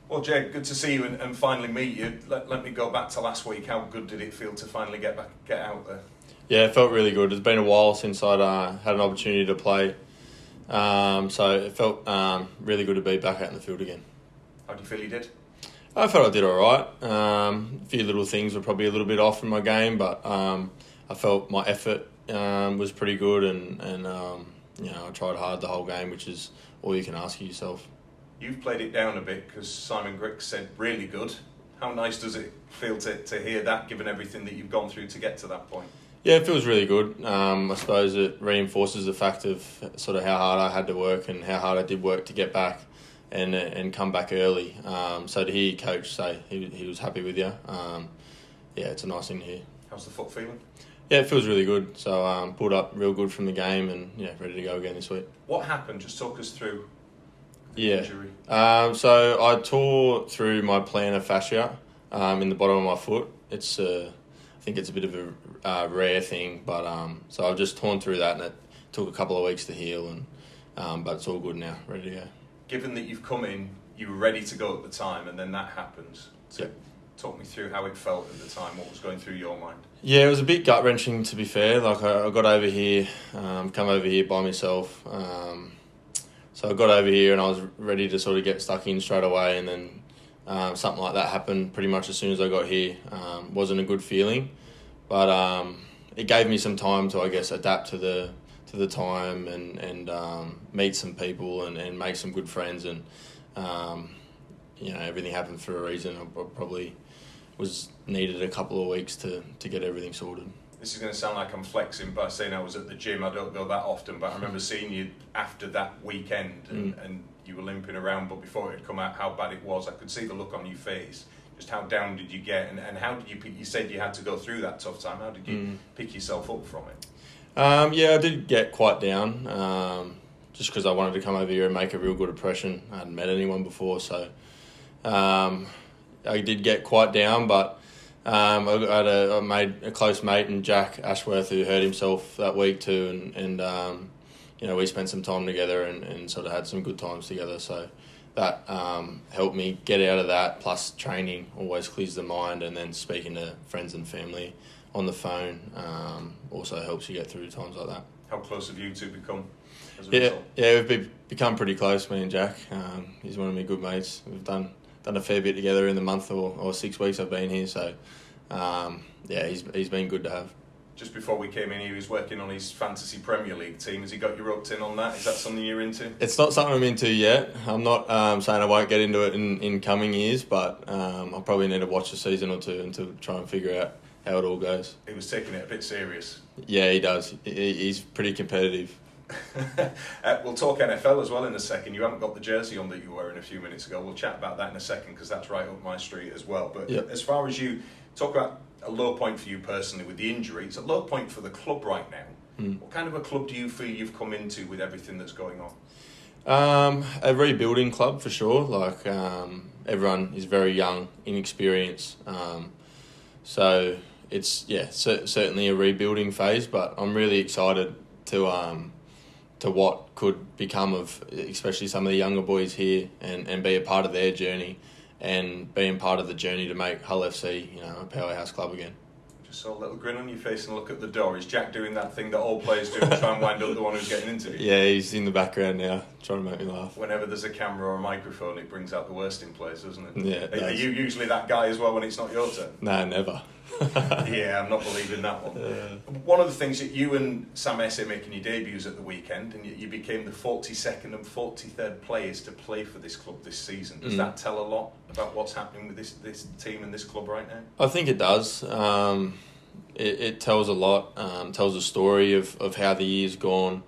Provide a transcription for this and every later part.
Well, Jay, good to see you and finally meet you. Let me go back to last week. How good did it feel to finally get out there? Yeah, it felt really good. It's been a while since I'd had an opportunity to play, so it felt really good to be back out in the field again. How do you feel you did? I felt I did all right. A few little things were probably a little bit off in my game, but I felt my effort was pretty good, and I tried hard the whole game, which is all you can ask of yourself. You've played it down a bit because Simon Griggs said really good. How nice does it feel to hear that, given everything that you've gone through to get to that point? Yeah, it feels really good. I suppose it reinforces the fact of sort of how hard I had to work and how hard I did work to get back and come back early. So to hear your coach say he was happy with you, it's a nice thing to hear. How's the foot feeling? Yeah, it feels really good. So pulled up real good from the game and ready to go again this week. What happened? Just talk us through the injury. So I tore through my plantar fascia in the bottom of my foot. It's I think it's a bit of a rare thing, but so I've just torn through that, and it took a couple of weeks to heal, and but it's all good now, ready to go. Given that you've come in, you were ready to go at the time, and then that happens. So talk me through how it felt at the time. What was going through your mind? Yeah, it was a bit gut wrenching, to be fair. Like I got over here, come over here by myself. So I got over here and I was ready to sort of get stuck in straight away, and then something like that happened pretty much as soon as I got here. Wasn't a good feeling, but it gave me some time to, I guess, adapt to the time and meet some people and make some good friends, and everything happened for a reason. I probably was needed a couple of weeks to get everything sorted. This is going to sound like I'm flexing by saying I was at the gym. I don't go that often, but I remember seeing you after that weekend and you were limping around, but before it had come out how bad it was, I could see the look on your face. Just how down did you get, and how did you said you had to go through that tough time. How did you pick yourself up from it? I did get quite down, just because I wanted to come over here and make a real good impression. I hadn't met anyone before, so I did get quite down, but I made a close mate in Jack Ashworth who hurt himself that week too, and we spent some time together and sort of had some good times together. So that helped me get out of that. Plus training always clears the mind, and then speaking to friends and family on the phone also helps you get through times like that. How close have you two become as a result? Yeah, we've become pretty close, me and Jack. He's one of my good mates. We've done a fair bit together in the month or 6 weeks I've been here, so he's been good to have. Just before we came in, he was working on his fantasy Premier League team. Has he got you roped in on that? Is that something you're into? It's not something I'm into yet. I'm not saying I won't get into it in coming years, but I'll probably need to watch a season or two to try and figure out how it all goes. He was taking it a bit serious. Yeah, he does. He's pretty competitive. We'll talk NFL as well in a second. You haven't got the jersey on that you were wearing a few minutes ago. We'll chat about that in a second because that's right up my street as well. But as far as you talk about a low point for you personally with the injury, it's a low point for the club right now. What kind of a club do you feel you've come into with everything that's going on? A rebuilding club for sure. Like everyone is very young, inexperienced. So it's certainly a rebuilding phase. But I'm really excited to what could become of especially some of the younger boys here and be a part of their journey and being part of the journey to make Hull FC, a powerhouse club again. Just saw a little grin on your face and look at the door. Is Jack doing that thing that all players do to try and wind up the one who's getting into it? Yeah, he's in the background now, trying to make me laugh. Whenever there's a camera or a microphone, it brings out the worst in players, doesn't it? Yeah. Are you usually that guy as well when it's not your turn? No, never. Yeah, I'm not believing that one. One of the things that you and Sam Esse making your debuts at the weekend, and you became the 42nd and 43rd players to play for this club this season. Does that tell a lot about what's happening with this team and this club right now? I think it does. It tells a lot. Tells a story of how the year's gone.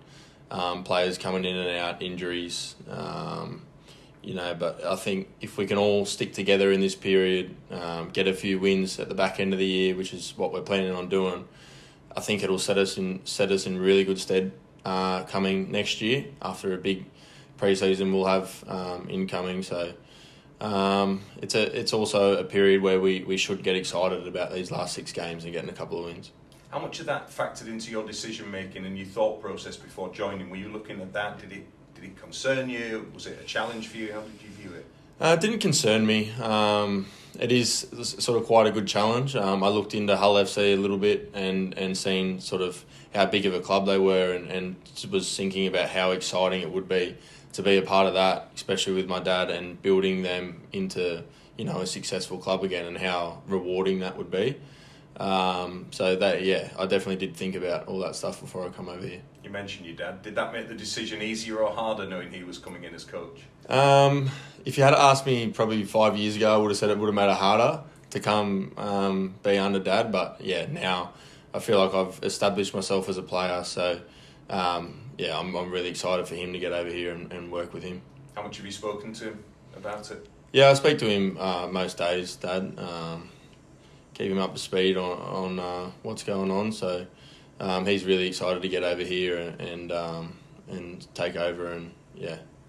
Players coming in and out, injuries. But I think if we can all stick together in this period, get a few wins at the back end of the year, which is what we're planning on doing, I think it'll set us in really good stead coming next year after a big pre-season we'll have incoming. So it's also a period where we should get excited about these last 6 games and getting a couple of wins. How much of that factored into your decision making and your thought process before joining? Were you looking at that? Did it concern you? Was it a challenge for you? How did you view it? It didn't concern me. It is sort of quite a good challenge. I looked into Hull FC a little bit and seen sort of how big of a club they were and was thinking about how exciting it would be to be a part of that, especially with my dad, and building them into, you know, a successful club again, and how rewarding that would be. So that, yeah, I definitely did think about all that stuff before I come over here. You mentioned your dad. Did that make the decision easier or harder knowing he was coming in as coach? If you had asked me probably 5 years ago, I would have said it would have made it harder to come be under dad. But yeah, now I feel like I've established myself as a player. So yeah, I'm really excited for him to get over here and work with him. How much have you spoken to him about it? Yeah, I speak to him most days, Dad. Keep him up to speed on what's going on. So he's really excited to get over here and take over and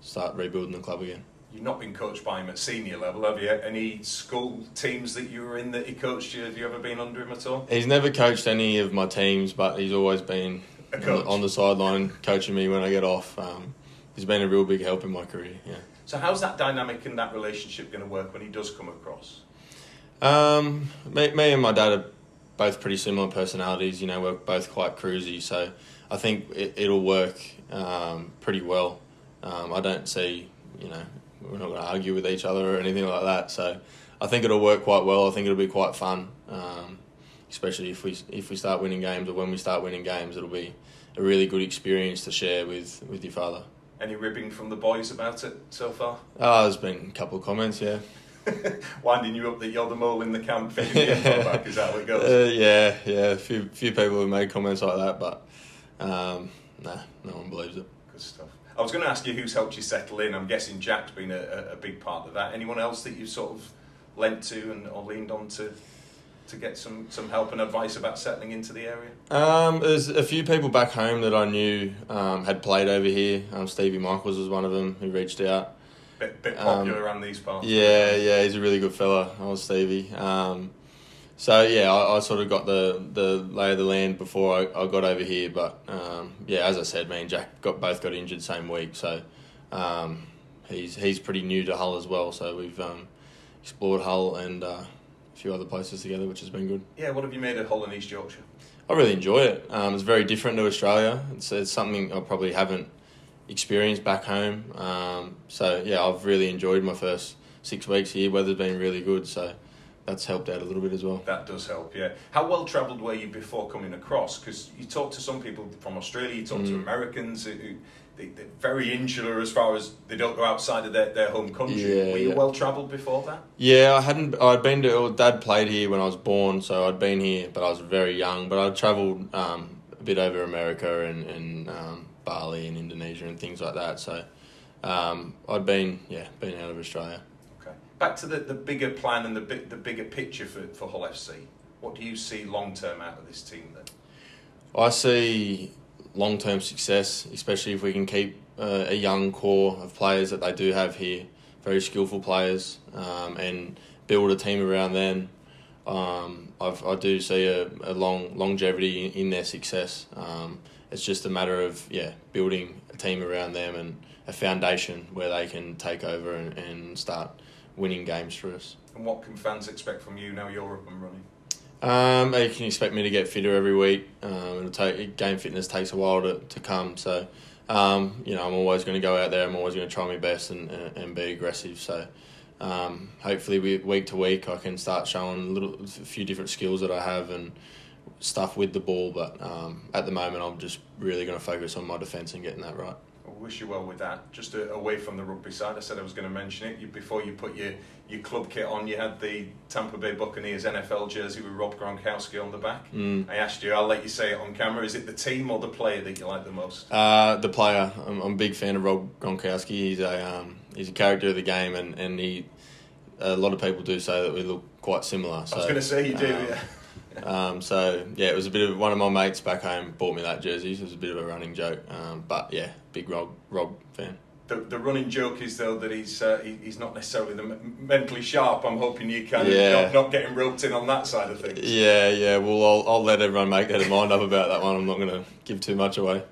start rebuilding the club again. You've not been coached by him at senior level, have you? Any school teams that you were in that he coached you? Have you ever been under him at all? He's never coached any of my teams, but he's always been on the sideline coaching me when I get off. He's been a real big help in my career. Yeah. So how's that dynamic and that relationship going to work when he does come across? Me and my dad are both pretty similar personalities. You know, we're both quite cruisy, so I think it'll work pretty well. I don't see, you know, we're not going to argue with each other or anything like that. So I think it'll work quite well. I think it'll be quite fun, especially if we start winning games, or when we start winning games, it'll be a really good experience to share with your father. Any ribbing from the boys about it so far? There's been a couple of comments, yeah. Winding you up that you're the mole in the camp, feeding the info back, is that how it goes? Yeah. A few people have made comments like that, but no one believes it. Good stuff. I was going to ask you who's helped you settle in. I'm guessing Jack's been a big part of that. Anyone else that you've sort of lent to or leaned on to get some help and advice about settling into the area? There's a few people back home that I knew had played over here. Stevie Michaels was one of them who reached out. Bit popular around these parts. Yeah, he's a really good fella. I was Stevie. So yeah, I sort of got the lay of the land before I got over here. But yeah, as I said, me and Jack both got injured same week. So he's pretty new to Hull as well. So we've explored Hull and a few other places together, which has been good. Yeah, what have you made of Hull and East Yorkshire? I really enjoy it. It's very different to Australia. It's something I probably haven't experienced back home. So yeah, I've really enjoyed my first 6 weeks here. Weather's been really good, so that's helped out a little bit as well. That does help, yeah. How well travelled were you before coming across? Because you talk to some people from Australia, you talk to Americans who they're very insular as far as they don't go outside of their home country. Yeah, were you well travelled before that? Yeah, I'd been to... Dad played here when I was born, so I'd been here, but I was very young. But I'd travelled a bit over America and Bali and Indonesia and things like that. So I'd been out of Australia. Okay. Back to the bigger plan and the bigger picture for Hull FC. What do you see long term out of this team then? I see long-term success, especially if we can keep a young core of players that they do have here, very skillful players, and build a team around them. I do see a longevity in their success. It's just a matter of building a team around them and a foundation where they can take over and start winning games for us. And what can fans expect from you now you're up and running? They can expect me to get fitter every week. Game fitness takes a while to come, so I'm always going to go out there. I'm always going to try my best and be aggressive. So hopefully, week to week, I can start showing a few different skills that I have and stuff with the ball. But at the moment, I'm just really going to focus on my defence and getting that right. I wish you well with that. Just away from the rugby side, I said I was going to mention it. Before you put your club kit on, you had the Tampa Bay Buccaneers NFL jersey with Rob Gronkowski on the back. I asked you, I'll let you say it on camera, is it the team or the player that you like the most? The player. I'm a big fan of Rob Gronkowski. He's a character of the game, and a lot of people do say that we look quite similar. So, I was going to say you do, yeah. It was a bit of... One of my mates back home bought me that jersey, so it was a bit of a running joke. But yeah, big Rob fan. The running joke is though that he's not necessarily mentally sharp. I'm hoping you can not get him roped in on that side of things. Yeah. Well, I'll let everyone make their mind up about that one. I'm not going to give too much away.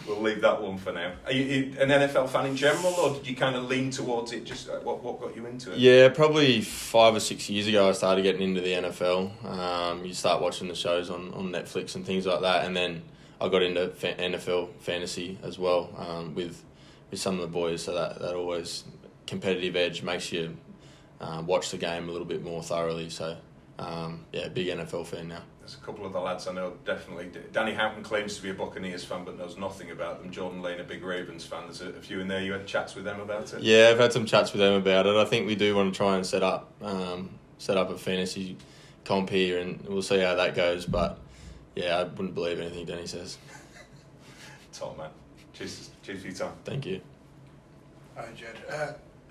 We'll we'll leave that one for now. Are you an NFL fan in general, or did you kind of lean towards it? Just what got you into it? Yeah, probably 5 or 6 years ago I started getting into the NFL. You start watching the shows on Netflix and things like that, and then I got into NFL fantasy as well with some of the boys. So that always competitive edge makes you watch the game a little bit more thoroughly. So big NFL fan now. There's a couple of the lads I know definitely. Danny Houghton claims to be a Buccaneers fan but knows nothing about them. Jordan Lane, a big Ravens fan. There's a few in there. You had chats with them about it? Yeah, I've had some chats with them about it. I think we do want to try and set up a fantasy comp here, and we'll see how that goes. But yeah, I wouldn't believe anything Danny says. Top man. Cheers for your time. Thank you. Hi Jed.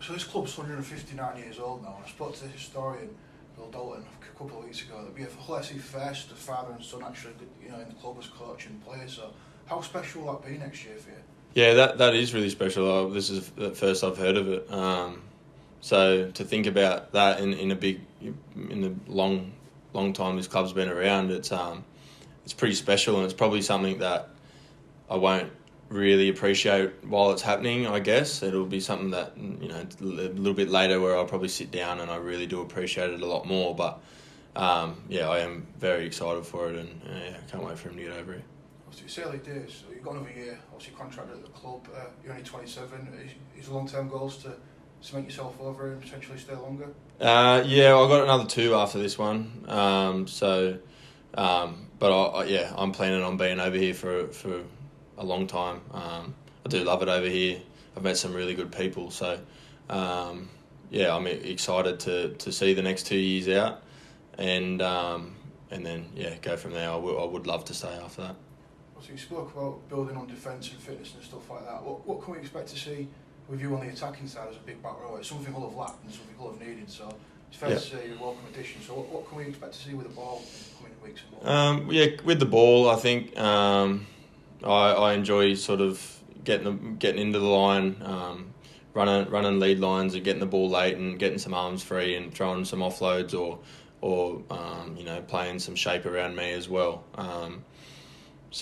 So this club's 159 years old now, and I spoke to the historian Bill Dalton a couple of weeks ago. It'd be a Leslie first, the father and son actually, in the club as coach and player. So how special will that be next year for you? Yeah, that is really special. This is the first I've heard of it. So to think about that in the long time this club's been around, it's pretty special, and it's probably something that I won't really appreciate while it's happening. I guess it'll be something that a little bit later where I'll probably sit down and I really do appreciate it a lot more. But I am very excited for it, and I can't wait for him to get over it. Obviously, it's early days. So you've got another year. Obviously, contracted at the club. You're only 27. Is long-term goals to cement yourself over and potentially stay longer? I've got another 2 after this one. I'm planning on being over here for a long time. I do love it over here. I've met some really good people, so I'm excited to see the next 2 years out, and then go from there. I would love to stay after that. So you spoke about building on defence and fitness and stuff like that. What can we expect to see with you on the attacking side as a big back row? It's something we'll have lacked and something we'll have needed. So it's fair to say you're a welcome addition. So what can we expect to see with the ball in the coming weeks and months? With the ball, I think. I enjoy sort of getting into the line, running lead lines and getting the ball late and getting some arms free and throwing some offloads or playing some shape around me as well.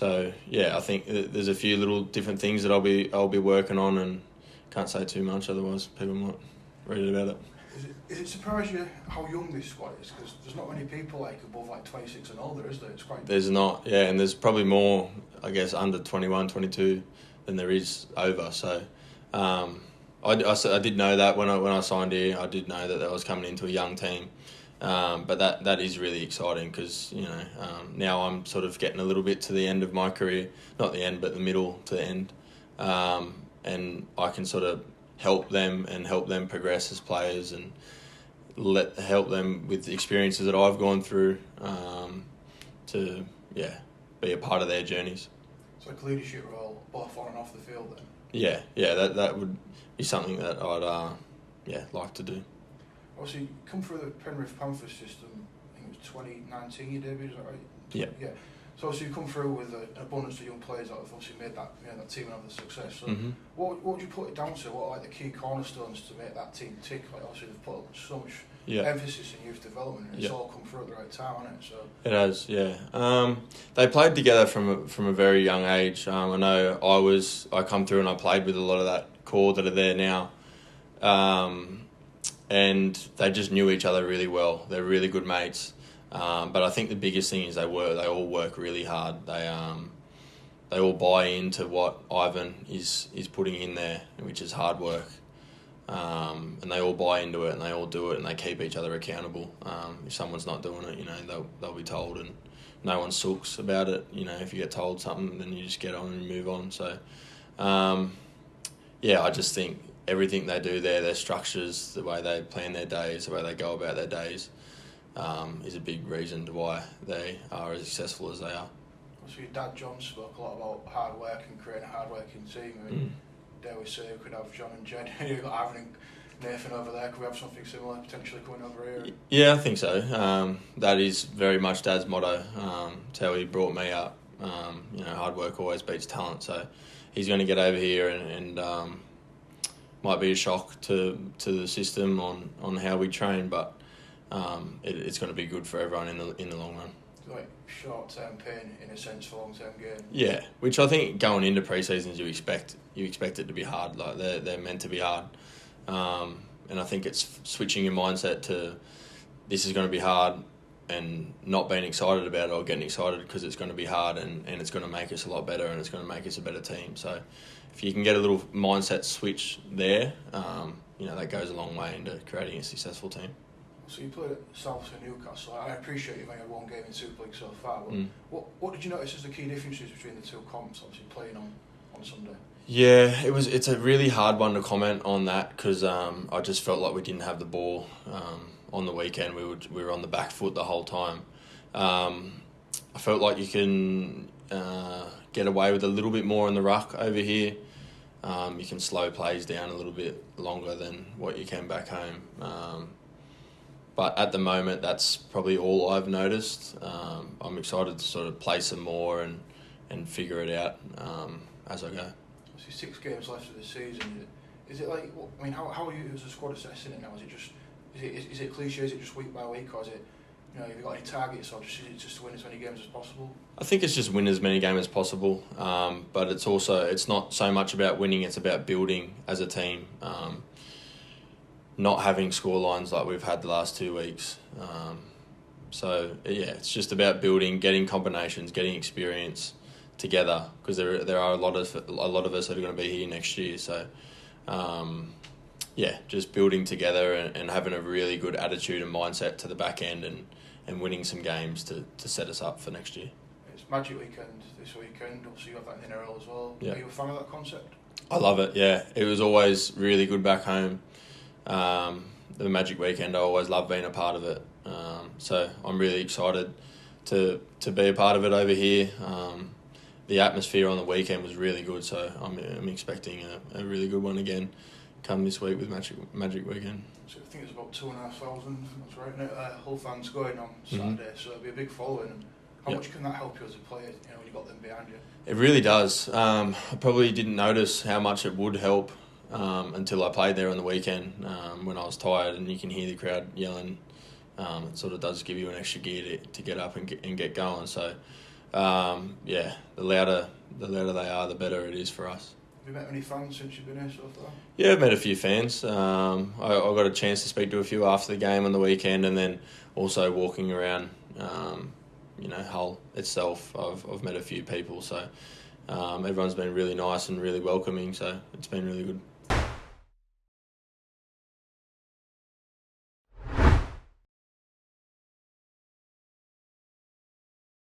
I think there's a few little different things that I'll be working on, and can't say too much, otherwise people might read it about it. Is it surprise you how young this squad is? Because there's not many people above 26 and older, is there? It's quite. There's not, and there's probably more, I guess, under 21, 22 than there is over. So, I did know that when I signed here. I did know that I was coming into a young team, but that is really exciting because now I'm sort of getting a little bit to the end of my career, not the end, but the middle to the end, and I can sort of help them progress as players and help them with the experiences that I've gone through to be a part of their journeys. It's like a leadership role, both on and off the field Yeah, then? that would be something that I'd like to do. Obviously, you come through the Penrith Panthers system, I think it was 2019 you debuted, is that right? Yeah. So obviously you come through with an abundance of young players that have obviously made that team have the success. So what would you put it down to? What are the key cornerstones to make that team tick? Obviously they've put so much emphasis in youth development, and it's all come through at the right time, hasn't it? So it has, yeah. They played together from a very young age. I know I come through and I played with a lot of that core that are there now, and they just knew each other really well. They're really good mates. But I think the biggest thing is they all work really hard. They all buy into what Ivan is putting in there, which is hard work. And they all buy into it and they all do it and they keep each other accountable. If someone's not doing it, they'll be told, and no one sulks about it. If you get told something, then you just get on and move on. So, I just think everything they do there, their structures, the way they plan their days, the way they go about their days, is a big reason to why they are as successful as they are. So your dad John spoke a lot about hard work and creating a hard working team. Dare we say we could have John and Jed, you've got Aaron and Nathan over there, could we have something similar potentially coming over here? Yeah, I think so. That is very much Dad's motto. It's how he brought me up. Hard work always beats talent, so he's going to get over here and might be a shock to the system on how we train, but it's going to be good for everyone in the long run. like short-term pain in a sense for long-term gain. Yeah, which I think going into pre-seasons you expect it to be hard. Like they're meant to be hard, and I think it's switching your mindset to this is going to be hard, and not being excited about it or getting excited because it's going to be hard and it's going to make us a lot better and it's going to make us a better team. So if you can get a little mindset switch there, that goes a long way into creating a successful team. So you played at South and Newcastle. I appreciate you've only had one game in Super League so far. But what did you notice as the key differences between the two comps, obviously playing on Sunday? Yeah, it's a really hard one to comment on that because I just felt like we didn't have the ball on the weekend. We were on the back foot the whole time. I felt like you can get away with a little bit more in the ruck over here. You can slow plays down a little bit longer than what you can back home. But at the moment, that's probably all I've noticed. I'm excited to sort of play some more and figure it out as I go. So 6 games left of the season. Is it like? I mean, how are you as a squad assessing it now? Is it just is it cliche? Is it just week by week, or is it? Have you got any targets, or is it just to win as many games as possible? I think it's just win as many games as possible. But it's not so much about winning; it's about building as a team. Not having score lines like we've had the last 2 weeks. It's just about building, getting combinations, getting experience together because there are a lot of us that are going to be here next year. So, just building together and having a really good attitude and mindset to the back end and winning some games to set us up for next year. It's Magic Weekend this weekend. Obviously, you have that in the NRL as well. Yeah. Are you a fan of that concept? I love it. Yeah, it was always really good back home. The Magic Weekend, I always love being a part of it. So I'm really excited to be a part of it over here. The atmosphere on the weekend was really good, so I'm expecting a really good one again come this week with Magic Weekend. So I think it's about 2,500. That's right, isn't it? Hull fans going on Saturday, so it'll be a big following. And how much can that help you as a player? When you got them behind you. It really does. I probably didn't notice how much it would help. Until I played there on the weekend when I was tired, and you can hear the crowd yelling. It sort of does give you an extra gear to get up and get going. So, the louder they are, the better it is for us. Have you met any fans since you've been here so far? Yeah, I've met a few fans. I got a chance to speak to a few after the game on the weekend, and then also walking around, Hull itself. I've met a few people. So, everyone's been really nice and really welcoming. So it's been really good.